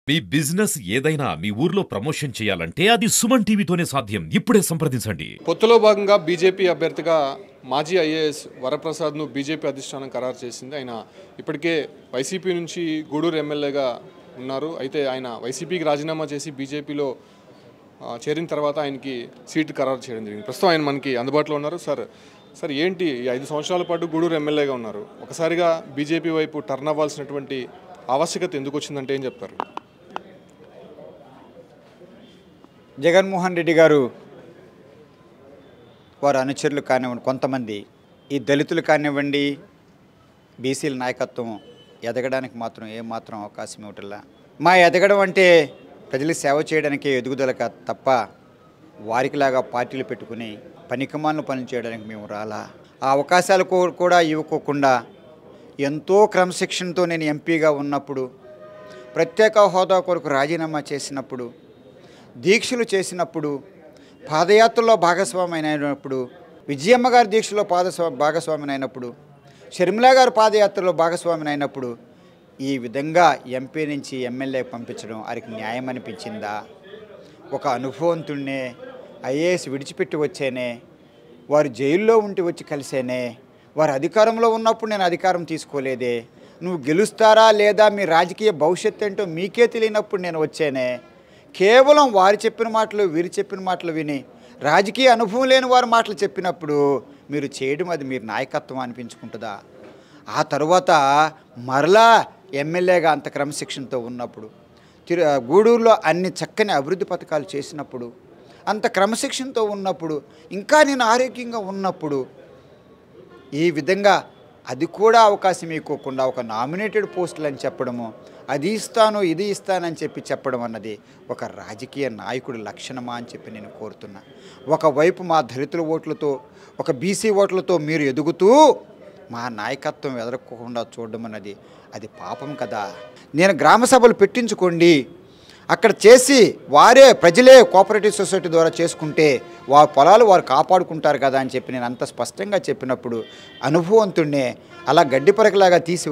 మీ business ఏదైనా మీ ఊర్లో promotion చేయాలంటే అది సుమన్ టీవీతోనే సాధ్యం. ఇప్పుడే సంప్రదించండి. పొత్తులో భాగంగా బీజేపీ అభ్యర్థిగా మాజీ ఐఏఎస్ వరప్రసాద్ను బీజేపీ అధిష్టానం ఖరారు చేసింది. ఆయన ఇప్పటికే వైసీపీ నుంచి గూడూరు ఎమ్మెల్యేగా ఉన్నారు. అయితే ఆయన వైసీపీకి రాజీనామా చేసి బీజేపీలో చేరిన తర్వాత ఆయనకి సీటు ఖరారు చేయడం జరిగింది. ప్రస్తుతం ఆయన మనకి అందుబాటులో ఉన్నారు. సార్ ఏంటి 5 సంవత్సరాల పాటు గూడూరు ఎమ్మెల్యేగా ఉన్నారు, ఒకసారిగా బీజేపీ వైపు టర్న్ అవ్వాల్సినటువంటి ఆవశ్యకత ఎందుకు వచ్చిందంటే ఏం చెప్తారు? జగన్మోహన్ రెడ్డి గారు వారి అనుచరులు కానివ్వండి, కొంతమంది ఈ దళితులు కానివ్వండి, బీసీల నాయకత్వం ఎదగడానికి మాత్రం ఏమాత్రం అవకాశం ఇవ్వటంలా. మా ఎదగడం అంటే ప్రజలకు సేవ చేయడానికి ఎదుగుదల తప్ప వారికిలాగా పార్టీలు పెట్టుకుని పనికిమాలను పనులు చేయడానికి మేము రాలా. ఆ అవకాశాలు కూడా ఇవ్వకోకుండా ఎంతో క్రమశిక్షణతో నేను ఎంపీగా ఉన్నప్పుడు, ప్రత్యేక హోదా కొరకు రాజీనామా చేసినప్పుడు, దీక్షలు చేసినప్పుడు, పాదయాత్రలో భాగస్వామి అయినప్పుడు, విజయమ్మ గారి దీక్షలో భాగస్వామిని అయినప్పుడు, షర్మిల గారు పాదయాత్రలో భాగస్వామిని అయినప్పుడు ఈ విధంగా ఎంపీ నుంచి ఎమ్మెల్యే పంపించడం వారికి న్యాయం అనిపించిందా? ఒక అనుభవంతుడినే ఐఏఎస్ విడిచిపెట్టి వచ్చేనే, వారు జైల్లో ఉండి వచ్చి కలిసేనే, వారు అధికారంలో ఉన్నప్పుడు నేను అధికారం తీసుకోలేదే, నువ్వు గెలుస్తారా లేదా మీ రాజకీయ భవిష్యత్తు ఏంటో మీకే తెలియనప్పుడు నేను వచ్చేనే, కేవలం వారు చెప్పిన మాటలు వీరు చెప్పిన మాటలు విని రాజకీయ అనుభవం లేని వారి మాటలు చెప్పినప్పుడు మీరు చేయడం అది మీరు నాయకత్వం అనిపించుకుంటుందా? ఆ తర్వాత మరలా ఎమ్మెల్యేగా అంత క్రమశిక్షణతో ఉన్నప్పుడు, గూడూరులో అన్ని చక్కని అభివృద్ధి పథకాలు చేసినప్పుడు, అంత క్రమశిక్షణతో ఉన్నప్పుడు, ఇంకా నేను ఆరోగ్యంగా ఉన్నప్పుడు ఈ విధంగా అది కూడా అవకాశం ఇవ్వకుండా ఒక నామినేటెడ్ పోస్టులు అని చెప్పడము, అది ఇస్తాను ఇది ఇస్తానని చెప్పడం అన్నది ఒక రాజకీయ నాయకుడి లక్షణమా అని చెప్పి నేను కోరుతున్నా. ఒకవైపు మా దళితుల ఓట్లతో, ఒక బీసీ ఓట్లతో మీరు ఎదుగుతూ మా నాయకత్వం ఎదరకోకుండా చూడడం అన్నది అది పాపం కదా. నేను గ్రామ సభలు పెట్టించుకోండి, అక్కడ చేసి వారే ప్రజలే కోఆపరేటివ్ సొసైటీ ద్వారా చేసుకుంటే వారి పొలాలు వారు కాపాడుకుంటారు కదా అని చెప్పి నేను అంత స్పష్టంగా చెప్పినప్పుడు అనుభవంతుడినే అలా గడ్డి పరకలాగా తీసి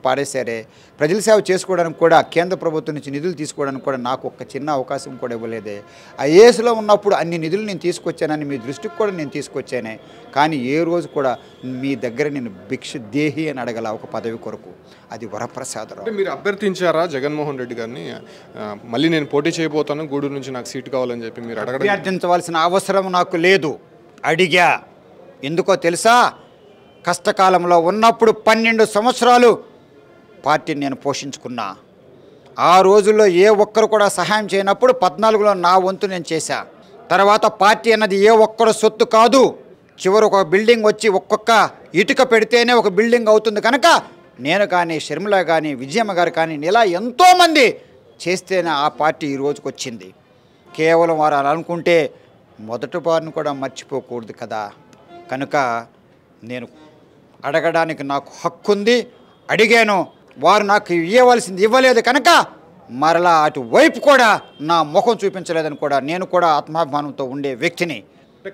పాడేశారే. ప్రజల సేవ చేసుకోవడానికి కూడా కేంద్ర ప్రభుత్వం నుంచి నిధులు తీసుకోవడానికి కూడా నాకు ఒక చిన్న అవకాశం కూడా ఇవ్వలేదే. ఐఏఎస్లో ఉన్నప్పుడు అన్ని నిధులు నేను తీసుకొచ్చానని మీ దృష్టికి కూడా నేను తీసుకొచ్చానే, కానీ ఏ రోజు కూడా మీ దగ్గర నేను భిక్ష దేహి అని అడగల ఒక పదవి కొరకు. అది వరప్రసాదరావు. మీరు అభ్యర్థించారా జగన్మోహన్ రెడ్డి గారిని, మళ్ళీ నేను పోటీ చేయబోతాను గూడూరు నుంచి నాకు సీటు కావాలని చెప్పి మీరు అభ్యర్థించవలసిన అవసరం నాకు లేదు. అడిగా. ఎందుకో తెలుసా? కష్టకాలంలో ఉన్నప్పుడు 12 సంవత్సరాలు పార్టీని నేను పోషించుకున్నా. ఆ రోజుల్లో ఏ ఒక్కరు కూడా సహాయం చేయనప్పుడు 14లో నా వంతు నేను చేశా. తర్వాత పార్టీ అన్నది ఏ ఒక్కరు సొత్తు కాదు. చివరి ఒక బిల్డింగ్ వచ్చి ఒక్కొక్క ఇటుక పెడితేనే ఒక బిల్డింగ్ అవుతుంది కనుక నేను కానీ, షర్మిల కానీ, విజయమ్మ గారు కానీ ఇలా ఎంతోమంది చేస్తేనే ఆ పార్టీ ఈ రోజుకి వచ్చింది. కేవలం వారు అలా అనుకుంటే మొదటి వారిని కూడా మర్చిపోకూడదు కదా. కనుక నేను అడగడానికి నాకు హక్కు ఉంది, అడిగాను. వారు నాకు ఇవ్వవలసింది ఇవ్వలేదు కనుక మరలా అటువైపు కూడా నా ముఖం చూపించలేదని కూడా నేను కూడా ఆత్మాభిమానంతో ఉండే వ్యక్తిని.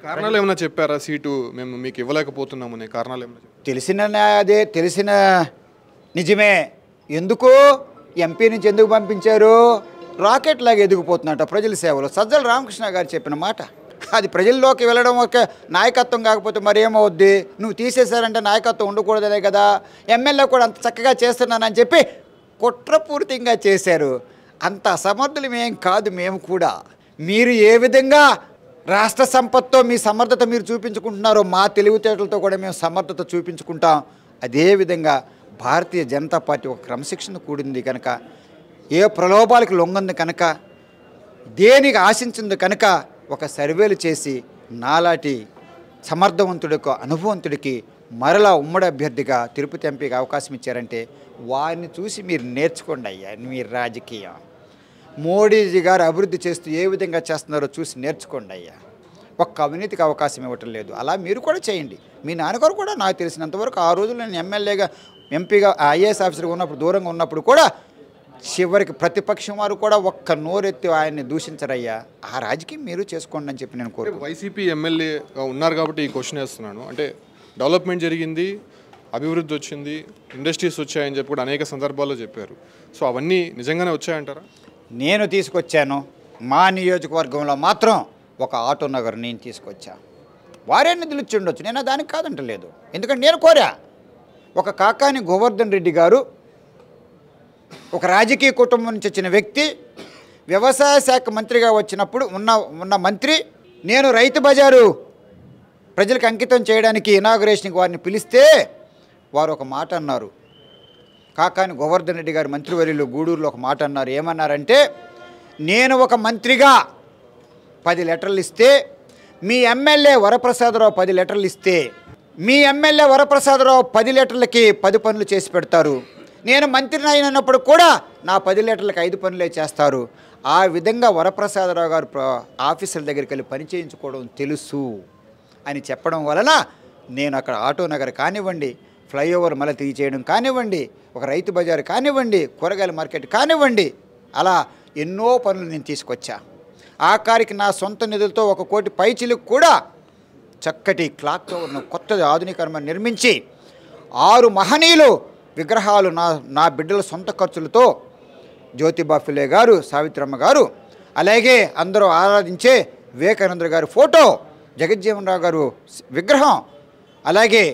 కారణాలు ఏమైనా చెప్పారా? సీటు మేము మీకు ఇవ్వలేకపోతున్నామనే కారణాలు ఏమైనా? తెలిసిన నిజమే. ఎందుకు ఎంపీ నుంచి ఎందుకు పంపించారు? రాకెట్ లాగా ఎదిగిపోతున్నట్ట ప్రజల సేవలో. సజ్జల రామకృష్ణ గారు చెప్పిన మాట అది ప్రజల్లోకి వెళ్ళడం ఒక నాయకత్వం కాకపోతే మరేమవుద్ది? నువ్వు తీసేశారంటే నాయకత్వం ఉండకూడదనే కదా. ఎమ్మెల్యే కూడా అంత చక్కగా చేస్తున్నానని చెప్పి కుట్రపూరితంగా చేశారు. అంత అసమర్థులు మేం కాదు. మేము కూడా మీరు ఏ విధంగా రాష్ట్ర సంపత్తో మీ సమర్థత మీరు చూపించుకుంటున్నారో మా తెలివితేటలతో కూడా మేము సమర్థత చూపించుకుంటాం. అదేవిధంగా భారతీయ జనతా పార్టీ ఒక క్రమశిక్షణ కూడింది కనుక, ఏ ప్రలోభాలకు లొంగంది కనుక, దేనికి ఆశించింది కనుక ఒక సర్వేలు చేసి నాలాంటి సమర్థవంతుడికి, అనుభవంతుడికి మరలా ఉమ్మడి అభ్యర్థిగా తిరుపతి ఎంపీకి అవకాశం ఇచ్చారంటే వారిని చూసి మీరు నేర్చుకోండి అయ్యా. మీ రాజకీయం మోడీజీ గారు అభివృద్ధి చేస్తూ ఏ విధంగా చేస్తున్నారో చూసి నేర్చుకోండి అయ్యా. ఒక్క అవినీతికి అవకాశం ఇవ్వటం లేదు. అలా మీరు కూడా చేయండి. మీ నాన్నగారు కూడా నాకు తెలిసినంతవరకు ఆ రోజుల్లో నేను ఎమ్మెల్యేగా, ఎంపీగా, ఐఏఎస్ ఆఫీసర్గా ఉన్నప్పుడు, దూరంగా ఉన్నప్పుడు కూడా చివరికి ప్రతిపక్షం వారు కూడా ఒక్క నోరెత్తి ఆయన్ని దూషించరయ్యా. ఆ రాజకీయం మీరు చేసుకోండి అని చెప్పి నేను కోరుకుంటున్నాను. వైసీపీ ఎమ్మెల్యే ఉన్నారు కాబట్టి ఈ క్వశ్చన్ వేస్తున్నాను. అంటే డెవలప్మెంట్ జరిగింది, అభివృద్ధి వచ్చింది, ఇండస్ట్రీస్ వచ్చాయని చెప్పి కూడా అనేక సందర్భాల్లో చెప్పారు. సో అవన్నీ నిజంగానే వచ్చాయంటారా? నేను తీసుకొచ్చాను. మా నియోజకవర్గంలో మాత్రం ఒక ఆటో నగర్ నేను తీసుకొచ్చా. వారే నిధులు ఇచ్చి ఉండొచ్చు, నేను దానికి కాదంటలేదు. ఎందుకంటే నేను కోరా. ఒక కాకాని గోవర్ధన్ రెడ్డి గారు ఒక రాజకీయ కుటుంబం నుంచి వచ్చిన వ్యక్తి, వ్యవసాయ శాఖ మంత్రిగా వచ్చినప్పుడు ఉన్న మంత్రి, నేను రైతు బజారు ప్రజలకు అంకితం చేయడానికి ఇనాగరేషన్కి వారిని పిలిస్తే వారు ఒక మాట అన్నారు. కాకాని గోవర్ధన్ రెడ్డి గారు మంత్రివర్యులు గూడూరులో ఒక మాట అన్నారు. ఏమన్నారంటే, నేను ఒక మంత్రిగా 10 లెటర్లు ఇస్తే, మీ ఎమ్మెల్యే వరప్రసాదరావు 10 లెటర్లు ఇస్తే, మీ ఎమ్మెల్యే వరప్రసాదరావు 10 లెటర్లకి 10 పనులు చేసి పెడతారు. నేను మంత్రిని అయినప్పుడు కూడా నా 10 లెటర్లకి 5 పనులే చేస్తారు. ఆ విధంగా వరప్రసాదరావు గారు ఆఫీసర్ల దగ్గరికి వెళ్ళి పని చేయించుకోవడం తెలుసు అని చెప్పడం వలన నేను అక్కడ ఆటో నగర్ కానివ్వండి, ఫ్లైఓవర్ మళ్ళీ తీసేయడం కానివ్వండి, ఒక రైతు బజారు కానివ్వండి, కూరగాయల మార్కెట్ కానివ్వండి, అలా ఎన్నో పనులు నేను తీసుకొచ్చా. ఆఖరికి నా సొంత నిధులతో 1 కోటి పైచిలకు కూడా చక్కటి క్లాక్ టవర్ను కొత్త ఆధునీకరణ నిర్మించి 6 మహనీయులు విగ్రహాలు నా బిడ్డల సొంత ఖర్చులతో జ్యోతిబా ఫులే గారు, సావిత్రమ్మ గారు, అలాగే అందరూ ఆరాధించే వివేకానంద గారి ఫోటో, జగజ్జీవన్ రావు గారు విగ్రహం, అలాగే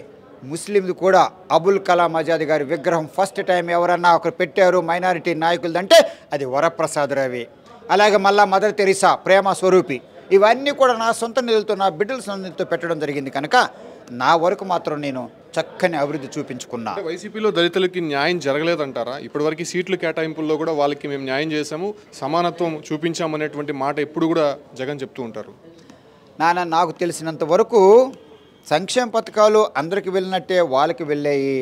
ముస్లింలు కూడా అబుల్ కలాం ఆజాద్ గారి విగ్రహం ఫస్ట్ టైం ఎవరన్నా ఒకరు పెట్టారు మైనారిటీ నాయకులదంటే అది వరప్రసాదరావే. అలాగే మళ్ళా మదర్ తెరీసా ప్రేమ స్వరూపి, ఇవన్నీ కూడా నా సొంత నిధులతో, నా బిడ్డల సొంత నిధులతో పెట్టడం జరిగింది. కనుక నా వరకు మాత్రం నేను చక్కని అభివృద్ధి చూపించుకున్నా. వైసీపీలో దళితులకి న్యాయం జరగలేదంటారా? ఇప్పటివరకు సీట్లు కేటాయింపుల్లో కూడా వాళ్ళకి మేము న్యాయం చేశాము, సమానత్వం చూపించామనేటువంటి మాట ఎప్పుడు కూడా జగన్ చెప్తూ ఉంటారు. నాకు తెలిసినంత వరకు సంక్షేమ పథకాలు అందరికి వెళ్ళినట్టే వాళ్ళకి వెళ్ళాయి.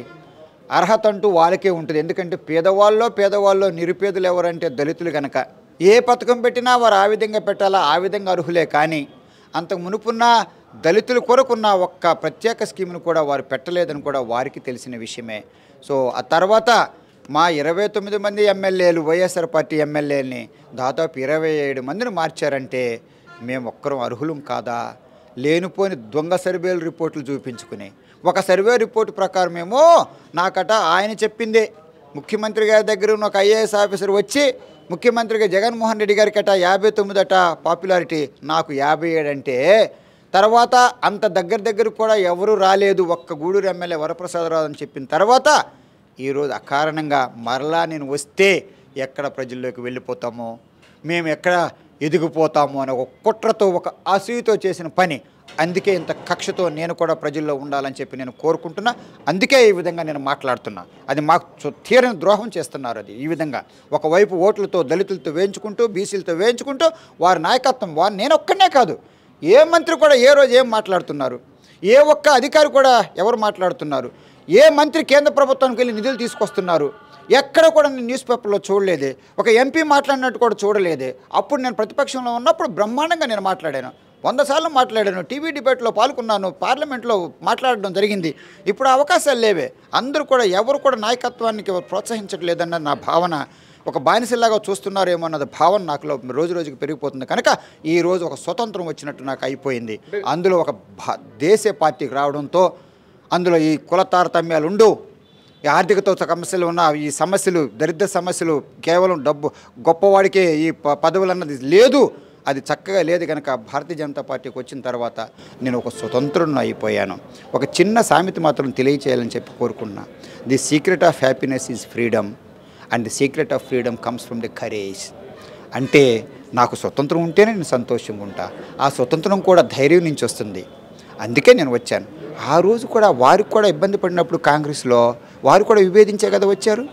అర్హత అంటూ వాళ్ళకే ఉంటుంది. ఎందుకంటే పేదవాళ్ళు నిరుపేదలు ఎవరంటే దళితులు కనుక ఏ పథకం పెట్టినా వారు ఆ విధంగా పెట్టాలా, ఆ విధంగా అర్హులే. కానీ అంతకు మునుపున్న దళితుల కొరకున్న ఒక్క ప్రత్యేక స్కీమ్ను కూడా వారు పెట్టలేదని కూడా వారికి తెలిసిన విషయమే. సో ఆ తర్వాత మా 29 మంది ఎమ్మెల్యేలు, వైఎస్ఆర్ పార్టీ ఎమ్మెల్యేలని దాదాపు 27 మందిని మార్చారంటే మేము ఒక్కరం అర్హులం కాదా? లేనిపోని దొంగ సర్వేలు రిపోర్టులు చూపించుకుని, ఒక సర్వే రిపోర్టు ప్రకారమేమో నాకట ఆయన చెప్పిందే, ముఖ్యమంత్రి గారి దగ్గర ఉన్న ఒక ఐఏఎస్ ఆఫీసర్ వచ్చి ముఖ్యమంత్రిగా జగన్మోహన్ రెడ్డి గారికి అట 59 అట పాపులారిటీ, నాకు 57 అంటే, తర్వాత అంత దగ్గర కూడా ఎవరు రాలేదు, ఒక్క గూడూరు ఎమ్మెల్యే వరప్రసాదరావు అని చెప్పిన తర్వాత ఈరోజు అకారణంగా మరలా నేను వస్తే ఎక్కడ ప్రజల్లోకి వెళ్ళిపోతామో, మేము ఎక్కడ ఎదిగిపోతాము అనే ఒక కుట్రతో, ఒక అసూయతో చేసిన పని. అందుకే ఇంత కక్షతో నేను కూడా ప్రజల్లో ఉండాలని చెప్పి నేను కోరుకుంటున్నా. అందుకే ఈ విధంగా నేను మాట్లాడుతున్నా. అది మాకు తీరని ద్రోహం చేస్తున్నారు. అది ఈ విధంగా ఒకవైపు ఓట్లతో దళితులతో వేయించుకుంటూ, బీసీలతో వేయించుకుంటూ వారి నాయకత్వం, వారు నేను ఒక్కనే కాదు, ఏ మంత్రి కూడా ఏ రోజు ఏం మాట్లాడుతున్నారు, ఏ ఒక్క అధికారి కూడా ఎవరు మాట్లాడుతున్నారు, ఏ మంత్రి కేంద్ర ప్రభుత్వానికి వెళ్ళి నిధులు తీసుకొస్తున్నారు, ఎక్కడ కూడా నేను న్యూస్ పేపర్లో చూడలేదే, ఒక ఎంపీ మాట్లాడినట్టు కూడా చూడలేదే. అప్పుడు నేను ప్రతిపక్షంలో ఉన్నప్పుడు బ్రహ్మాండంగా నేను మాట్లాడాను, 100 సార్లు మాట్లాడాను, టీవీ డిబేట్లో పాల్గొన్నాను, పార్లమెంట్లో మాట్లాడడం జరిగింది. ఇప్పుడు అవకాశాలు లేవే. అందరూ కూడా ఎవరు కూడా నాయకత్వానికి ప్రోత్సహించట్లేదన్న నా భావన, ఒక బానిసలాగా చూస్తున్నారేమో అన్నది భావన నాకులో రోజు రోజుకి పెరిగిపోతుంది. కనుక ఈరోజు ఒక స్వతంత్రం వచ్చినట్టు నాకు అయిపోయింది. అందులో ఒక దేశీయ పార్టీకి రావడంతో అందులో ఈ కుల తారతమ్యాలు ఉండు, ఈ ఆర్థికతో సమస్యలు ఉన్న ఈ సమస్యలు, దరిద్ర సమస్యలు, కేవలం డబ్బు గొప్పవాడికే ఈ పదవులు అన్నది లేదు, అది చక్కగా లేదు. కనుక భారతీయ జనతా పార్టీకి వచ్చిన తర్వాత నేను ఒక స్వతంత్రుని అయిపోయాను. ఒక చిన్న సామెత మాత్రం తెలియచేయాలని చెప్పి కోరుకున్నా. The secret of happiness is freedom and the secret of freedom comes from the courage. అంటే నాకు స్వతంత్రం ఉంటేనే నేను సంతోషంగా ఉంటా. ఆ స్వతంత్రం కూడా ధైర్యం నుంచి వస్తుంది. అందుకే నేను వచ్చాను. ఆ రోజు కూడా వారికి కూడా ఇబ్బంది పడినప్పుడు కాంగ్రెస్లో వారు కూడా విభేదించే కదా వచ్చారు.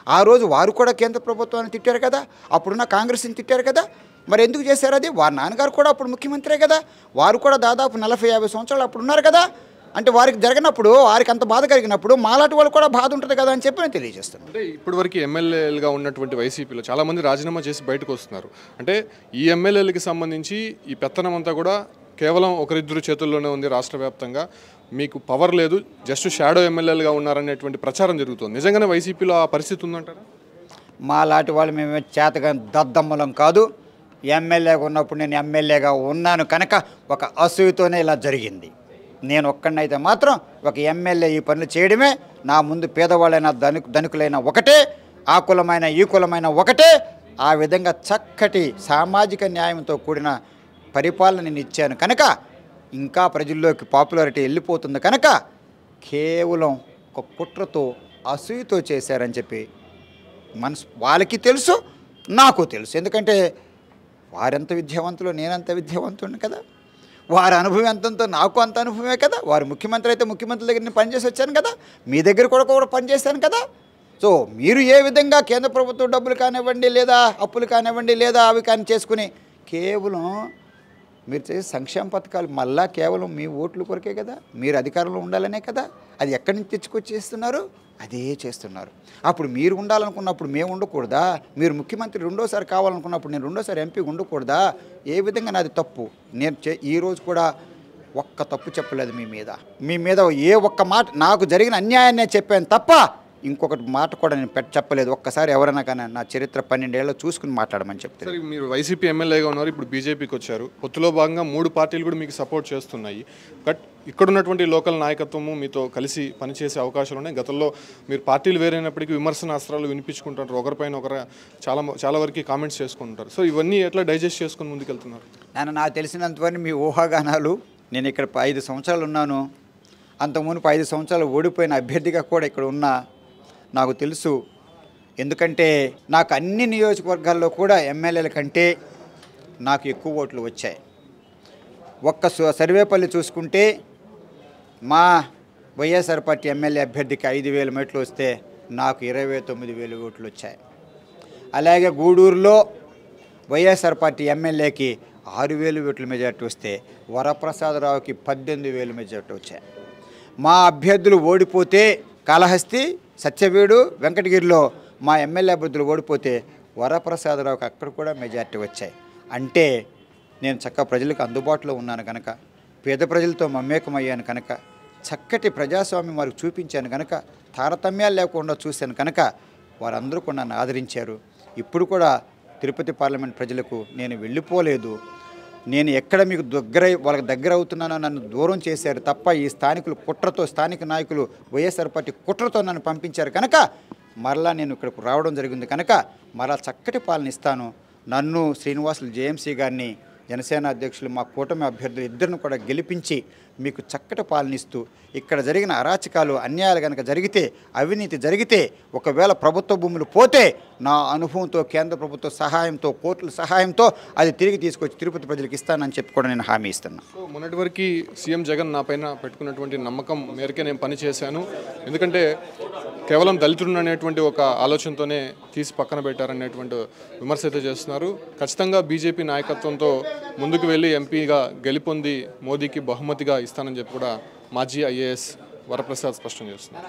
ఆ రోజు వారు కూడా కేంద్ర ప్రభుత్వాన్ని తిట్టారు కదా, అప్పుడున్న కాంగ్రెస్ని తిట్టారు కదా. మరి ఎందుకు చేశారు అది? వారి నాన్నగారు కూడా అప్పుడు ముఖ్యమంత్రే కదా, వారు కూడా దాదాపు 40-50 సంవత్సరాలు అప్పుడు ఉన్నారు కదా. అంటే వారికి జరిగినప్పుడు, వారికి అంత బాధ కలిగినప్పుడు మాలాంటి వాళ్ళు కూడా బాధ ఉంటుంది కదా అని చెప్పి నేను తెలియజేస్తాను. అంటే ఇప్పటివరకు ఎమ్మెల్యేలుగా ఉన్నటువంటి వైసీపీలో చాలామంది రాజీనామా చేసి బయటకు వస్తున్నారు. అంటే ఈ ఎమ్మెల్యేలకి సంబంధించి ఈ పెత్తనం అంతా కూడా కేవలం ఒకరిద్దరు చేతుల్లోనే ఉంది రాష్ట్ర వ్యాప్తంగా, మీకు పవర్ లేదు, జస్ట్ షాడో ఎమ్మెల్యేలుగా ఉన్నారనేటువంటి ప్రచారం జరుగుతుంది. నిజంగానే వైసీపీలో ఆ పరిస్థితి ఉందంటారా? మాలాంటి వాళ్ళు మేము చేతగా దద్దమ్మలం కాదు. ఎమ్మెల్యేగా ఉన్నప్పుడు నేను ఎమ్మెల్యేగా ఉన్నాను కనుక ఒక అసూయతోనే ఇలా జరిగింది. నేను ఒక్కడినైతే మాత్రం ఒక ఎమ్మెల్యే ఈ పనులు చేయడమే. నా ముందు పేదవాళ్ళైన ధనికులైన ఒకటే, ఆ కులమైన ఈ కులమైన ఒకటే, ఆ విధంగా చక్కటి సామాజిక న్యాయంతో కూడిన పరిపాలన నేను ఇచ్చాను కనుక ఇంకా ప్రజల్లోకి పాపులారిటీ వెళ్ళిపోతుంది కనుక కేవలం ఒక కుట్రతో అసూయతో చేశారని చెప్పి వాళ్ళకి తెలుసు, నాకు తెలుసు. ఎందుకంటే వారెంత విద్యావంతులు నేనంత విద్యావంతుడిని కదా, వారి అనుభవం ఎంతంతో నాకు అంత అనుభవమే కదా. వారు ముఖ్యమంత్రి అయితే ముఖ్యమంత్రి దగ్గర నేను పనిచేసి వచ్చాను కదా, మీ దగ్గర కూడా పనిచేశాను కదా. సో మీరు ఏ విధంగా కేంద్ర ప్రభుత్వం డబ్బులు కానివ్వండి, లేదా అప్పులు కానివ్వండి, లేదా అవి కానీ చేసుకుని కేవలం మీరు చేసే సంక్షేమ పథకాలు మళ్ళా కేవలం మీ ఓట్ల కొరకే కదా, మీరు అధికారంలో ఉండాలనే కదా. అది ఎక్కడి నుంచి తెచ్చుకొచ్చేస్తున్నారు, అదే చేస్తున్నారు. అప్పుడు మీరు ఉండాలనుకున్నప్పుడు మేము ఉండకూడదా? మీరు ముఖ్యమంత్రి రెండోసారి కావాలనుకున్నప్పుడు నేను రెండోసారి ఎంపీ ఉండకూడదా? ఏ విధంగా నాది తప్పు? నేను ఈరోజు కూడా ఒక్క తప్పు చెప్పలేదు మీ మీద ఏ ఒక్క మాట నాకు జరిగిన అన్యాయాన్నే చెప్పాను తప్ప ఇంకొకటి మాట కూడా నేను చెప్పలేదు. ఒక్కసారి ఎవరైనా కానీ నా చరిత్ర 12 ఏళ్ళు చూసుకుని మాట్లాడమని చెప్తారు. సరే, మీరు వైసీపీ ఎమ్మెల్యేగా ఉన్నారు, ఇప్పుడు బీజేపీకి వచ్చారు. పొత్తులో భాగంగా 3 పార్టీలు కూడా మీకు సపోర్ట్ చేస్తున్నాయి. బట్ ఇక్కడ ఉన్నటువంటి లోకల్ నాయకత్వము మీతో కలిసి పనిచేసే అవకాశాలు ఉన్నాయి. గతంలో మీరు పార్టీలు వేరైనప్పటికీ విమర్శనాస్త్రాలు వినిపించుకుంటారు, ఒకరిపైన ఒకరు చాలా వరకు కామెంట్స్ చేసుకుంటారు. సో ఇవన్నీ ఎట్లా డైజెస్ట్ చేసుకుని ముందుకెళ్తున్నారు? నాకు తెలిసినంతవరకు మీ ఊహాగానాలు. నేను ఇక్కడ 5 సంవత్సరాలు ఉన్నాను. అంతకుముందు 5 సంవత్సరాలు ఓడిపోయిన అభ్యర్థిగా కూడా ఇక్కడ ఉన్నా. నాకు తెలుసు, ఎందుకంటే నాకు అన్ని నియోజకవర్గాల్లో కూడా ఎమ్మెల్యేల కంటే నాకు ఎక్కువ ఓట్లు వచ్చాయి. ఒక్క సర్వేపల్లి చూసుకుంటే మా వైఎస్ఆర్ పార్టీ ఎమ్మెల్యే అభ్యర్థికి 5,000 మెట్లు వస్తే నాకు 29,000 ఓట్లు వచ్చాయి. అలాగే గూడూరులో వైఎస్ఆర్ పార్టీ ఎమ్మెల్యేకి 6,000 ఓట్ల మెజార్టీ వస్తే వరప్రసాదరావుకి 18,000 మెజార్టీ వచ్చాయి. మా అభ్యర్థులు ఓడిపోతే కాళహస్తి, సత్యవేడు, వెంకటగిరిలో మా ఎమ్మెల్యే అభ్యర్థులు ఓడిపోతే వరప్రసాదరావుకి అక్కడ కూడా మెజార్టీ వచ్చాయి. అంటే నేను చక్కగా ప్రజలకు అందుబాటులో ఉన్నాను కనుక, పేద ప్రజలతో మమేకమయ్యాను కనుక, చక్కటి ప్రజాస్వామ్యం వారికి చూపించాను కనుక, తారతమ్యాలు లేకుండా చూశాను కనుక వారందరూ కూడా నన్ను ఆదరించారు. ఇప్పుడు కూడా తిరుపతి పార్లమెంట్ ప్రజలకు నేను వెళ్ళిపోలేదు. నేను ఎక్కడ మీకు వాళ్ళకి దగ్గర అవుతున్నానో నన్ను దూరం చేశారు తప్ప ఈ స్థానికులు కుట్రతో, స్థానిక నాయకులు వైఎస్ఆర్ పార్టీ కుట్రతో నన్ను పంపించారు కనుక మరలా నేను ఇక్కడికి రావడం జరిగింది కనుక మరలా చక్కటి పాలన ఇస్తాను. నన్ను శ్రీనివాసులు జేఎంసీ గారిని, జనసేన అధ్యక్షులు మా కూటమి అభ్యర్థులు ఇద్దరిని కూడా గెలిపించి మీకు చక్కటి పాలనిస్తూ ఇక్కడ జరిగిన అరాచకాలు, అన్యాయాలు కనుక జరిగితే, అవినీతి జరిగితే, ఒకవేళ ప్రభుత్వ భూములు పోతే నా అనుభవంతో, కేంద్ర ప్రభుత్వ సహాయంతో, కోర్టుల సహాయంతో అది తిరిగి తీసుకొచ్చి తిరుపతి ప్రజలకు ఇస్తానని చెప్పి కూడా నేను హామీ ఇస్తున్నాను. సో మొన్నటి వరకు సీఎం జగన్ నా పైన పెట్టుకున్నటువంటి నమ్మకం మేరకే నేను పనిచేశాను. ఎందుకంటే కేవలం దళితుడు అనేటువంటి ఒక ఆలోచనతోనే తీసి పక్కన పెట్టారనేటువంటి విమర్శ అయితే చేస్తున్నారు. ఖచ్చితంగా బీజేపీ నాయకత్వంతో ముందుకు వెళ్ళి ఎంపీగా గెలుపొంది మోదీకి బహుమతిగా ఇస్తానని చెప్పి కూడా మాజీ ఐఏఎస్ వరప్రసాద్ స్పష్టం చేస్తున్నారు.